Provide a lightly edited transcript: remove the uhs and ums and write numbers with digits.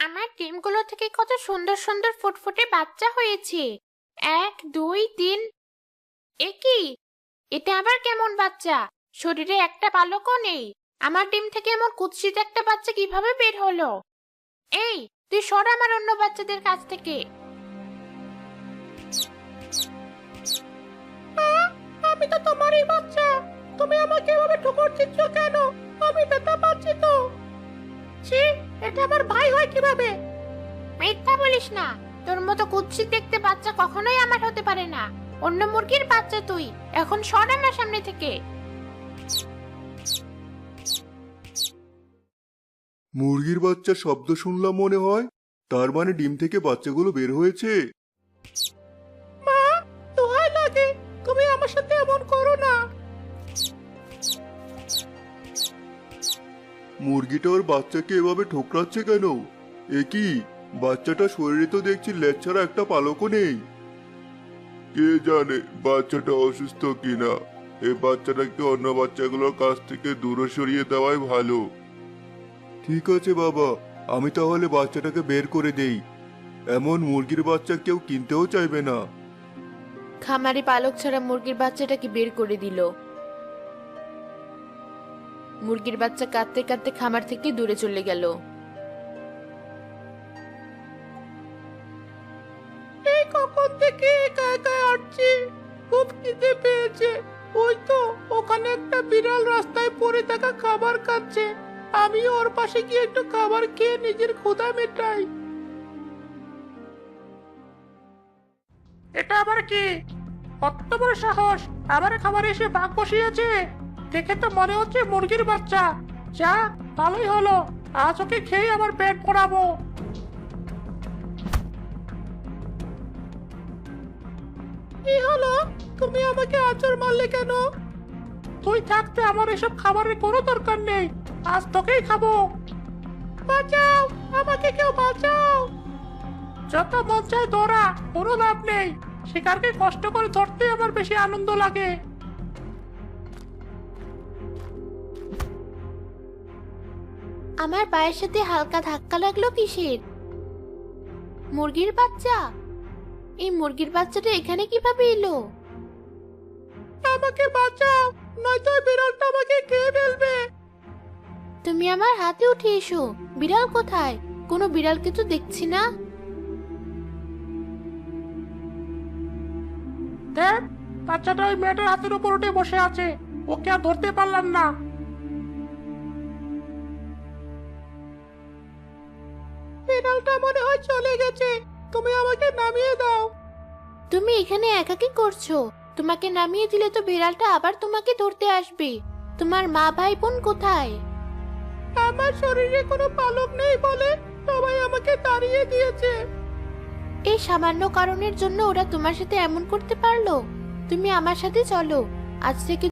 আমার ডিমগুলো থেকে কত সুন্দর সুন্দর ফুটফুটে বাচ্চা হয়েছে। 1 2 3। এ কি? এটা আবার কেমন বাচ্চা? শরীরে একটা পালকও নেই। আমার ডিম থেকে এমন কুৎসিত একটা বাচ্চা কিভাবে বের হলো? এই, তুই সর আমার অন্য বাচ্চাদের কাছ থেকে। আমি তো তোমারই বাচ্চা। তুমি আমাকে এভাবে ঠোকর দিচ্ছ কেন? আমি ব্যথা পাচ্ছি তো। ছি, এটা আমার ভাই হয় কিভাবে? মিথ্যা বলিস না। তোর মতো কুৎসিত দেখতে বাচ্চা কখনোই আমার হতে পারে না। অন্য মুরগির বাচ্চা তুই। এখন সর আমার সামনে থেকে। মুরগির বাচ্চা শব্দ শুনলাম মনে হয়। তার মানে ডিম থেকে বাচ্চাগুলো বের হয়েছে। মা, দোহাই লাগে, তুমি আমার সাথে এমন করো না। মুরগিটা ওর বাচ্চাকে এভাবে ঠোকরাচ্ছে কেন? এ কি, বাচ্চাটা শরীরে তো দেখছি লেজ ছাড়া একটা পালকও নেই। কে জানে বাচ্চাটা অসুস্থ কিনা। এই বাচ্চাটাকে অন্য বাচ্চাগুলোর কাছ থেকে দূরে সরিয়ে দেওয়াই ভালো। ঠিক আছে বাবা, আমি তাহলে বাচ্চাটাকে বের করে দেই। এমন মুরগির বাচ্চা কেউ কিনতেও চাইবে না। খামারি পালক ছাড়া মুরগির বাচ্চাটাকে বের করে দিল। মুরগির বাচ্চা কাঁদতে কাঁদতে খামার থেকে দূরে চলে গেল। এই কখন থেকে একা একা আসছি, খুব খিদে পেয়েছে। ওই তো ওখানে একটা বিড়াল রাস্তায় পড়ে থাকা খাবার খাচ্ছে। আমি ওর পাশে গিয়ে একটু খাবার খেয়ে নিজের ক্ষুধা মেটাই। এটা আবার কি? কত বড় সাহস আমার খাবারে এসে বাঘ বসিয়েছে! দেখে তো মনে হচ্ছে মুরগির বাচ্চা। যা, ভালোই হলো, আজ ওকে খেয়ে আমার পেট ভরাবো। কি হলো? তুমি আমাকে আঁচড় মারলে কেন? তুই থাকতে আমার এসব খাবারের কোনো দরকার নেই। আজ তোকেই খাবো। বাঁচাও, আমাকে কেউ বাঁচাও। যত মন চায় ধরা, কোনো লাভ নেই। শিকারকে কষ্ট করে ধরতে আমার বেশি আনন্দ লাগে। আমার পায়ের সাথে হালকা ধাক্কা লাগলো কিসের? মুরগির বাচ্চা? এই মুরগির বাচ্চাটা এখানে কিভাবে এলো? আমাকে বাঁচাও, নয়তো বিড়ালটা আমাকে খেয়ে ফেলবে। তুমি আমার হাতে উঠে এসো। বিড়াল কোথায়? কোনো বিড়ালকে তো দেখছি না। দেখ, বাচ্চাটা ওই মেয়েটার হাতের উপর উঠে বসে আছে। ওকে আর ধরতে পারলাম না। বিড়ালটা মনে হয় চলে গেছে। তুমি আমাকে নামিয়ে দাও। তুমি এখানে একা কি করছো? তোমাকে নামিয়ে দিলে তো বিড়ালটা আবার তোমাকে ধরতে আসবে। তোমার মা ভাই বোন কোথায়? আমার শরীরে কোনো পালক নেই বলে সবাই আমাকে তাড়িয়ে দিয়েছে। এই সামান্য কারণের জন্য ওরা তোমার সাথে এমন করতে পারলো? তুমি আমার সাথে চলো। আজ থেকে